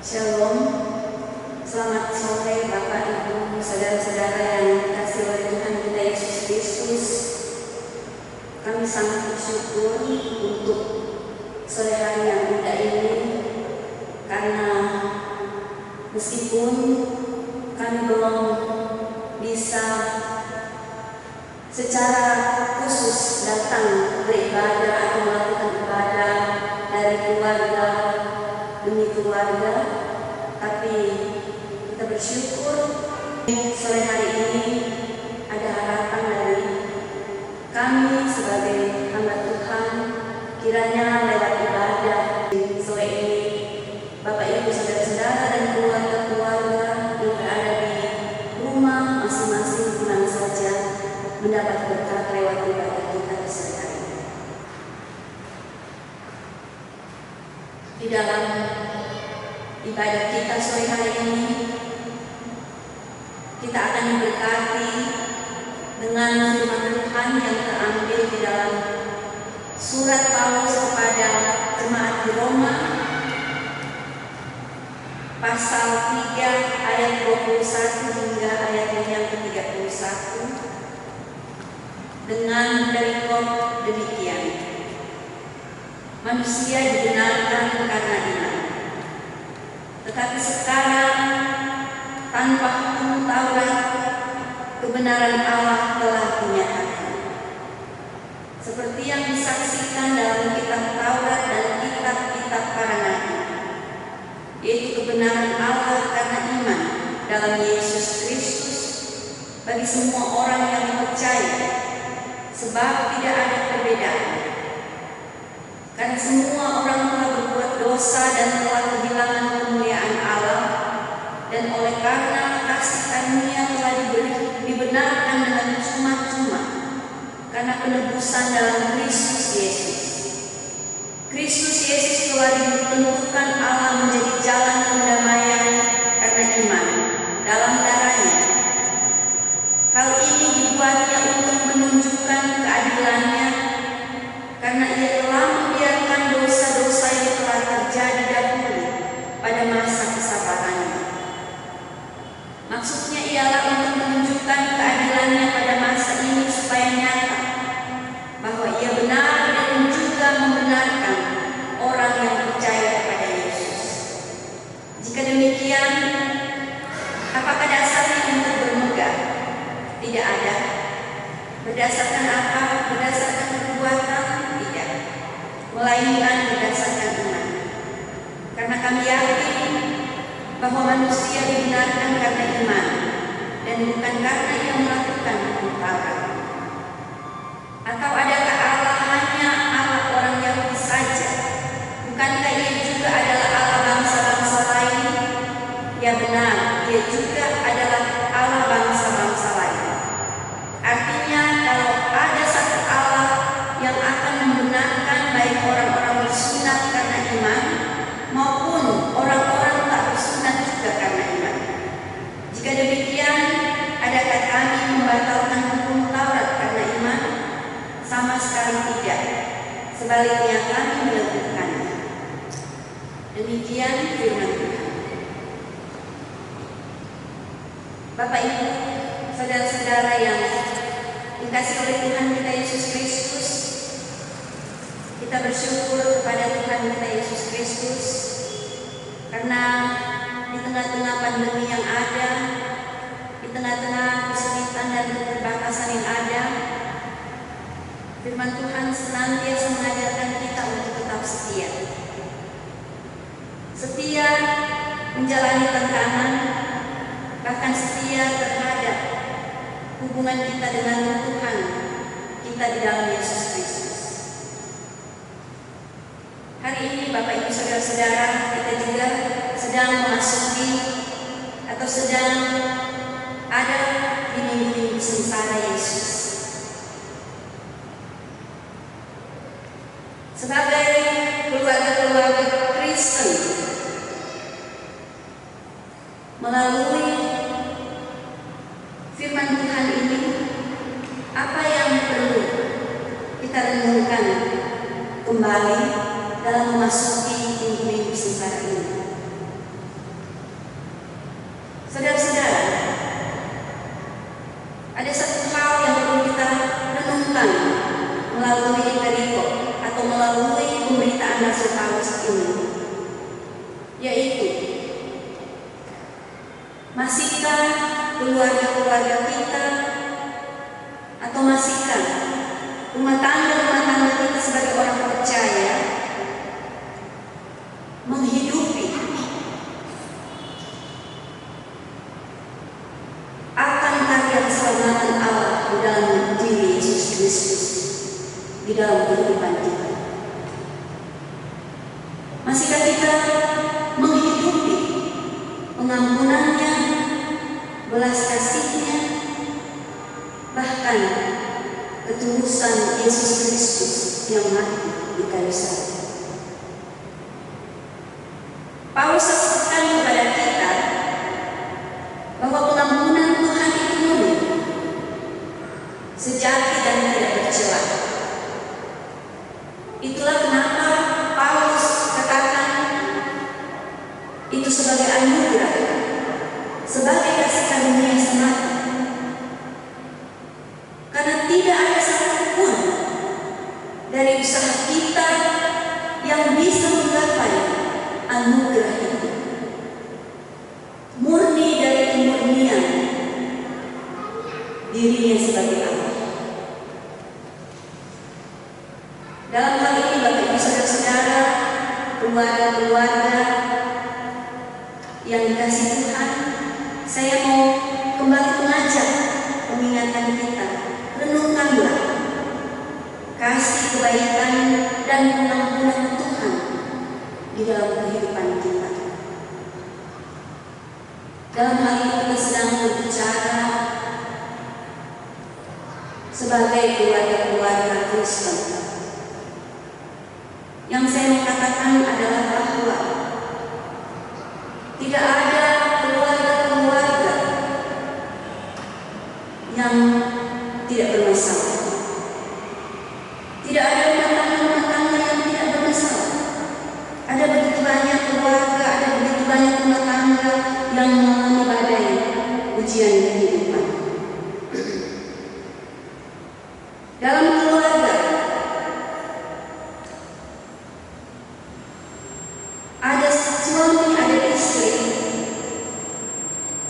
Shalom, selamat sore Bapak Ibu, saudara-saudara yang dikasihi oleh Tuhan kita Yesus Kristus. Kami sangat bersyukur untuk sore hari yang indah ini, karena meskipun kami belum bisa secara khusus datang beribadah atau melakukan ibadah dari keluarga demi keluarga, tapi kita bersyukur sore hari ini ada harapan dari kami sebagai hamba Tuhan. Kiranya lewat ibadah sore ini Bapak Ibu saudara-saudara dan keluarga-keluarga yang berada di rumah masing-masing di mana saja mendapat berkat lewat ibadah kita di sore hari ini. Di dalam ibadah kita sore hari ini, kita akan diberkati dengan firman Tuhan yang terambil di dalam surat Paulus kepada jemaat di Roma, pasal 3 ayat 21 hingga ayatnya yang ke-31, dengan perikop demikian: manusia dibenarkan karena iman. Tetapi sekarang tanpa hukum Taurat, kebenaran Allah telah dinyatakan, seperti yang disaksikan dalam kitab Taurat dan kitab-kitab para nabi, yaitu kebenaran Allah karena iman dalam Yesus Kristus bagi semua orang yang percaya, sebab tidak ada perbedaan. Karena semua orang telah berbuat dosa dan telah kehilangan kemuliaan Allah, dan oleh karena kasih karunia telah dibenarkan dengan cuma-cuma karena penebusan dalam Kristus Yesus. Kristus Yesus telah ditentukan Allah menjadi jalan pendamaian karena iman dalam darahnya. Hal ini dibuatnya untuk menunjukkan keadilannya, karena ia telah membiarkan dosa-dosa yang telah terjadi dahulu pada masa kesabarannya. Maksudnya ialah untuk menunjukkan keadilannya pada masa ini supaya nyata bahwa ia benar dan juga membenarkan orang yang percaya kepada Yesus. Jika demikian, apakah dasarnya untuk bermegah? Tidak ada. Berdasarkan apa? Berdasarkan perbuatan? Tidak, melainkan berdasarkan iman. Karena kami yakin bahwa manusia dibenarkan karena iman dan bukan karena ia melakukan hukum Taurat. Atau adakah Allah hanya Allah orang Yahudi saja? Bukankah ia juga adalah Allah bangsa-bangsa lain? Ya benar, ia juga adalah Allah bangsa-bangsa lain. Artinya, kalau ada satu Allah yang akan membenarkan baik orang-orang bersunat karena iman maupun orang-orang tak bersunat juga karena iman. Jika demikian, adakah kami membatalkan hukum Taurat karena iman? Sama sekali tidak. Sebaliknya, kami meneguhkannya. Demikian firman Tuhan. Bapak Ibu, saudara-saudara yang dikasihi oleh Tuhan kita Yesus Kristus, kita bersyukur kepada Tuhan kita Yesus Kristus karena di tengah-tengah pandemi yang ada, di tengah-tengah kesulitan dan keterbatasan yang ada, firman Tuhan senantiasa mengajarkan kita untuk tetap setia. Setia menjalani tantangan, bahkan setia terhadap hubungan kita dengan Tuhan kita di dalam Yesus Kristus. Hari ini Bapak Ibu saudara-saudara, kita juga sedang memasuki atau sedang ada di minggu-minggu sengsara Yesus. Sebagai keluarga-keluarga Kristen, melalui firman Tuhan ini, apa yang perlu kita renungkan kembali dalam memasuki minggu-minggu sengsara ini? yaitu masihkah keluarga-keluarga kita atau masihkah rumah tangga kita sebagai orang percaya menghidupi akan karya keselamatan Allah di dalam diri Yesus Kristus di dalam kehidupan kita. Masihkah kita menghidupi pengampunannya, belas kasihnya, bahkan ketulusan Yesus Kristus yang mati di kayu salib. Paulus sampaikan kepada kita bahwa pengampunan Tuhan itu murni, sejati dan tidak bercela. Itulah kenapa Paulus katakan itu sebagai anugerah, sebagai kasih karunia semata. Karena tidak ada satupun dari usaha kita yang bisa menggapai anugerah itu. Murni dari kemurnian dirinya sebagai Allah. Dalam hal ini Bapak Ibu Saudara-saudara, keluarga-keluarga yang dikasihi Tuhan, saya mau kembali mengajak pengingatkan kita. Renungkanlah kasih kebaikan dan pengampunan Tuhan di dalam kehidupan kita. Dalam hal ini kita sedang berbicara sebagai keluarga-keluarga Kristen. Yang saya mau katakan adalah bahwa tidak ada keluarga-keluarga yang tidak bermasalah. Tidak ada rumah tangga yang tidak bermasalah. Ada begitu banyak keluarga, ada begitu banyak rumah tangga yang mengalami badai ujian kehidupan. Dalam keluarga ada suami, ada istri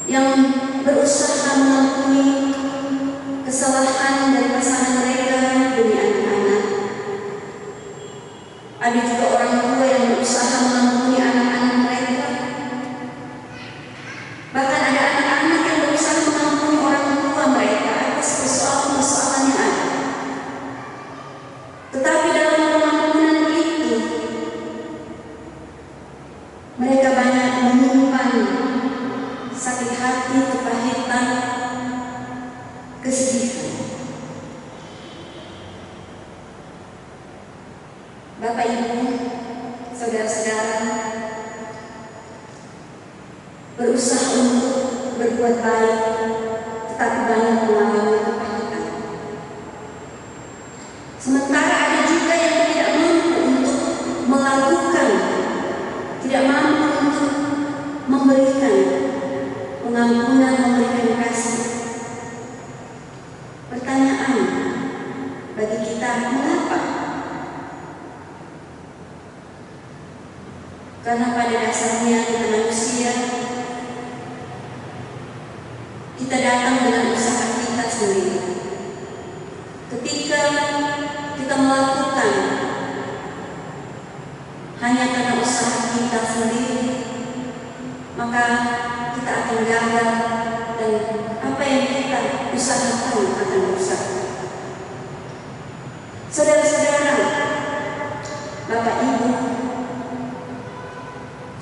yang berusaha mengampuni kesalahan dari pasangan mereka demi anak-anak. Ada juga orang tua yang berusaha mengampuni anak-anak mereka. Bahkan ada anak-anak yang berusaha mengampuni orang tua mereka atas persoalan-persoalan yang ada. Tetapi dalam pengampunan itu, mereka banyak menyimpan sakit hati, kepahitan, kesedihan. Bapak Ibu, saudara-saudara, berusaha untuk berbuat baik, tetapi banyak mengalami kepahitan. Sementara ada juga yang tidak mampu untuk melakukan, tidak mampu untuk memberikan pengampunan, memberikan kasih. Pertanyaan bagi kita, mengapa? Karena pada dasarnya kita manusia, kita datang dengan usaha kita sendiri. Ketika kita melakukan hanya karena usaha kita sendiri, maka kita akan gagal dan apa yang kita usahakan akan rusak. Saudara-saudara, Bapak Ibu,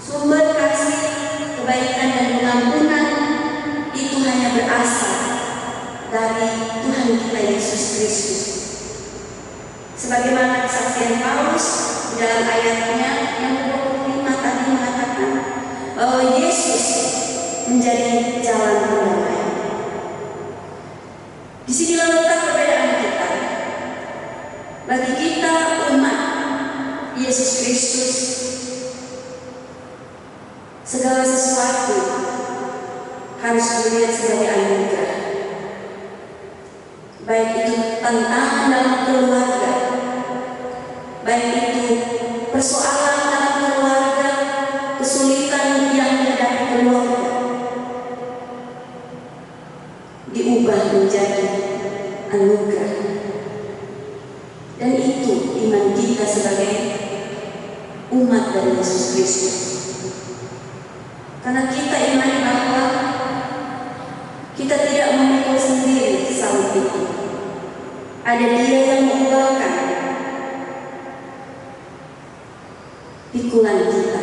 sumber kasih, kebaikan dan pengampunan itu hanya berasal dari Tuhan kita Yesus Kristus. Sebagaimana kesaksian Paulus di dalam ayatnya yang ke-25 tadi mengatakan bahwa Yesus menjadi jalan pendamaian. Di sinilah letak perbedaan kita. Bagi kita umat Yesus Kristus, segala sesuatu harus dilihat sebagai anugerah. Baik itu tantangan dalam keluarga, baik itu persoalan dalam keluarga, kesulitan kesulitan yang dihadapi keluarga diubah menjadi anugerah. Dan itu iman kita sebagai umat dari Yesus Kristus. Karena kita imani bahwa kita tidak memikul sendiri salib itu. Ada Dia yang mengubalkan pikulan kita.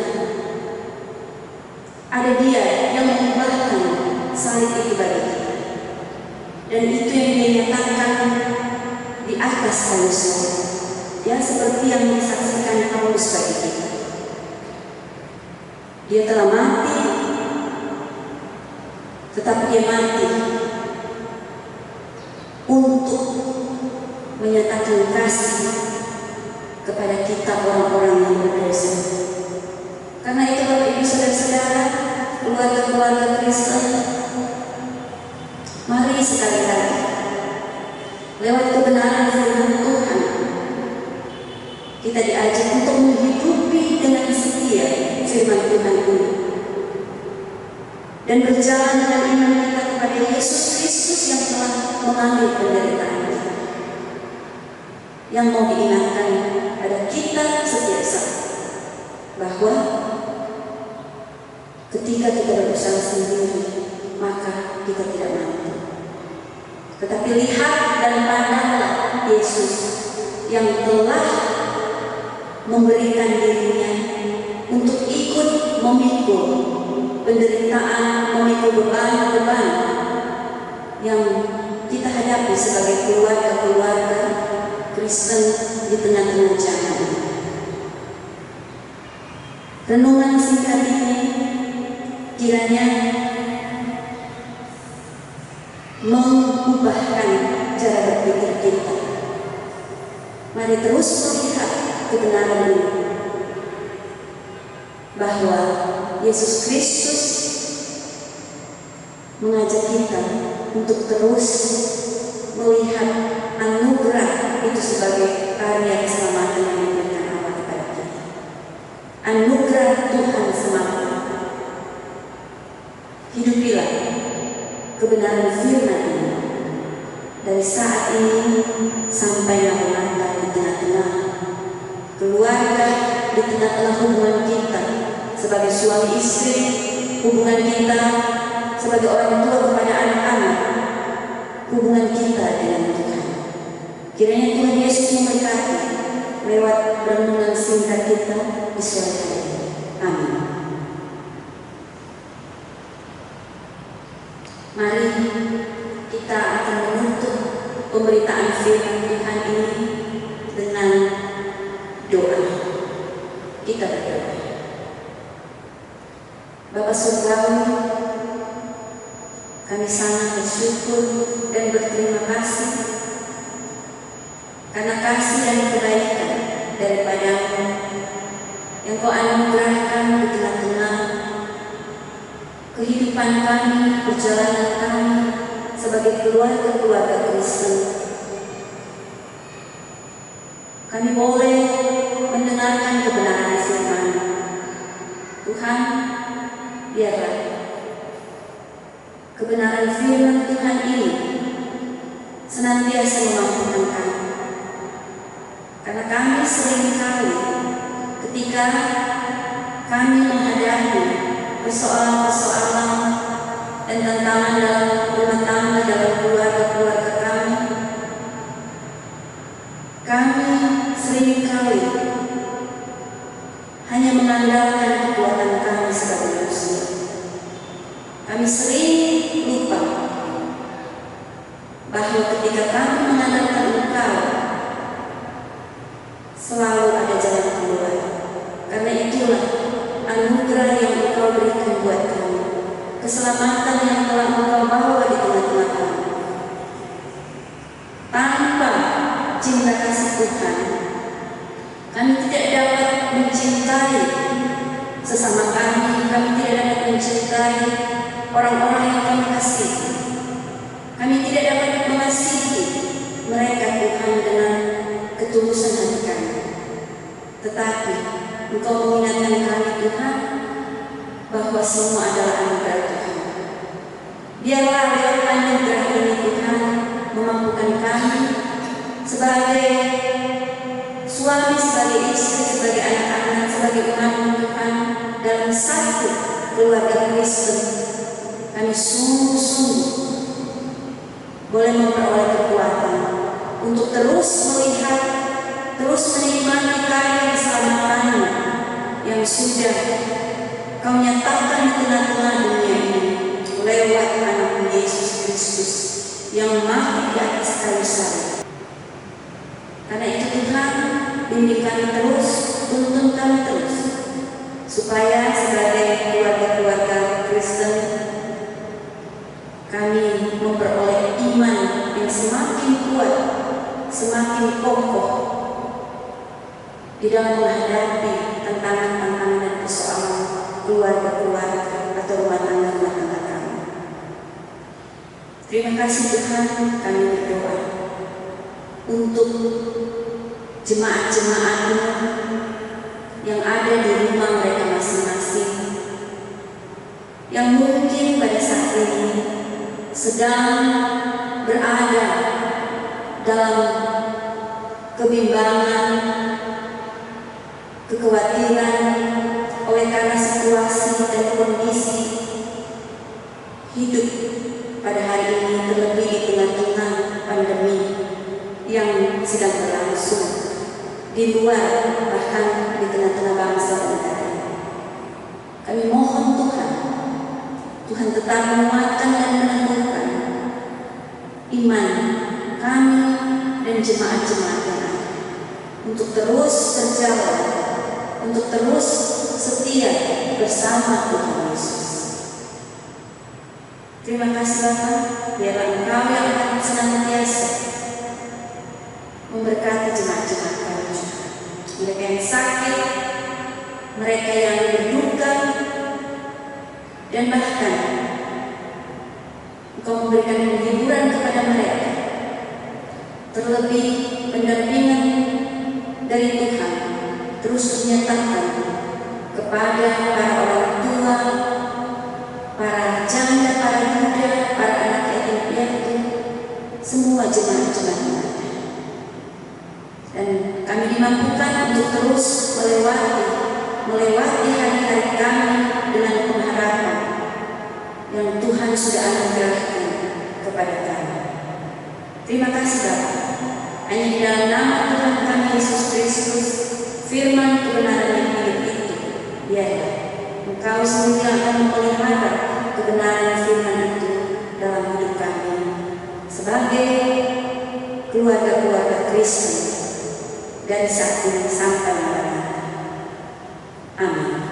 Ada Dia yang mengubalkan salib itu bagi kita. Dan itu yang Dia nyatakan di atas kayu salib. Ya, seperti yang disaksikan Paulus bagi kita. Dia telah mati, tetapi Dia mati untuk menyatakan kasih kepada kita orang-orang yang berdosa. Karena itu Bapak Ibu Saudara-saudara, keluarga-keluarga Kristen, mari sekali-kali lewat kebenaran firman Tuhan kita diajak untuk menghidupi dengan setia firman Tuhan ini dan berjalan dengan iman kita kepada Yesus Kristus yang telah mengambil penderitaan kita. Yang mau diingatkan pada kita setiap saat bahwa ketika kita berusaha sendiri maka kita tidak mampu. Tetapi lihat dan pandanglah Yesus yang telah memberikan dirinya untuk ikut memikul penderitaan, memikul beban-beban yang kita hadapi sebagai keluarga-keluarga Kristen di tengah-tengah zaman. Renungan singkat ini kiranya mengubahkan cara berpikir kita. Mari terus melihat kebenaran ini bahwa Yesus Kristus mengajak kita untuk terus melihat anugerah itu sebagai karya keselamatan yang diberikan Allah kepada kita. Anugerah Tuhan semata. Hidupilah kebenaran firman ini dari saat ini sampai lama-lama di tengah-tengah keluarga, di tengah-tengah hubungan kita sebagai suami istri, hubungan kita sebagai orang tua kepada anak-anak, hubungan kita dengan Tuhan. Kiranya Tuhan Yesus memberkati lewat renungan singkat kita di sore hari ini. Amin. Mari kita akan menutup pemberitaan firman Tuhan ini dengan doa. Kita berdoa. Bapa Surgawi, kami sangat bersyukur dan berterima kasih karena kasih dan kebaikan daripada-Mu yang Kau anugerahkan di tengah-tengah kehidupan kami, perjalanan kami sebagai keluarga-keluarga Kristen. Kami boleh mendengarkan kebenaran firman Tuhan. Biarlah kebenaran firman Tuhan ini senantiasa memampukan kami. Karena kami seringkali ketika kami menghadapi persoalan-persoalan dan tantangan dalam rumah tangga, dalam keluarga-keluarga kami seringkali hanya mengandalkan kekuatan kami sebagai manusia. Kami sering lupa bahwa ketika kami mengandalkan Engkau, selalu ada jalan keluar. Karena itulah anugerah yang Engkau berikan buat kami, keselamatan yang telah Engkau bawa di tengah-tengah kami. Tanpa cinta kasih Tuhan, kami tidak dapat mencintai sesama kami tidak dapat mencintai orang-orang yang kami kasihi. Kami tidak dapat mengasihi mereka Tuhan dengan ketulusan hati kami. Tetapi Engkau mengingatkan kami Tuhan bahwa semua adalah anugerah Tuhan. Biarlah lewat anugerah ini Tuhan memampukan kami sebagai suami, sebagai istri, sebagai anak-anak, sebagai umat Tuhan dalam satu keluarga Kristen, kami sungguh-sungguh boleh memperoleh kekuatan untuk terus melihat, terus menikmati karya keselamatan yang sudah Kau nyatakan di tengah-tengah dunia ini lewat anak Yesus Kristus yang mati di atas kayu salib. Karena itu Tuhan, bimbing kami terus, tuntun kami terus, supaya sebagai keluarga-keluarga Kristen kami memperoleh iman yang semakin kuat, semakin kokoh di dalam menghadapi tantangan-tantangan dan persoalan keluarga-keluarga atau rumah tangga kami. Terima kasih Tuhan, kami berdoa untuk jemaat-jemaat-Mu yang ada di rumah mereka masing-masing, yang mungkin pada saat ini sedang berada dalam kebimbangan, kekhawatiran oleh karena situasi dan kondisi hidup pada hari ini, terlebih di tengah-tengah pandemi yang sedang berlangsung di luar, bahkan di tengah-tengah bangsa dan negara. Kami mohon Tuhan tetap menguatkan dan meneguhkan iman kami dan jemaat-jemaat yang ada untuk terus berjalan, untuk terus setia bersama Tuhan Yesus. Terima kasih Bapa, biarlah Engkau yang akan senantiasa memberkati jemaat-jemaat kami juga. Mereka yang sakit, mereka yang berduka, dan bahkan Engkau memberikan penghiburan kepada mereka. Terlebih pendampingan dari Tuhan terus dinyatakan kepada para orang tua, para janda, para duda, para anak yatim piatu, semua jemaat-jemaat. Dan kami dimampukan untuk terus melewati hari-hari kami dengan pengharapan yang Tuhan sudah anugerahkan kepada kami. Terima kasih Bapa. Hanya di dalam nama Tuhan kami Yesus Kristus, firman kebenaran yang hidup itu, biarlah Engkau sendiri akan memelihara kebenaran firman itu dalam hidup kami sebagai keluarga-keluarga Kristen dari saat ini sampai malam. Amin.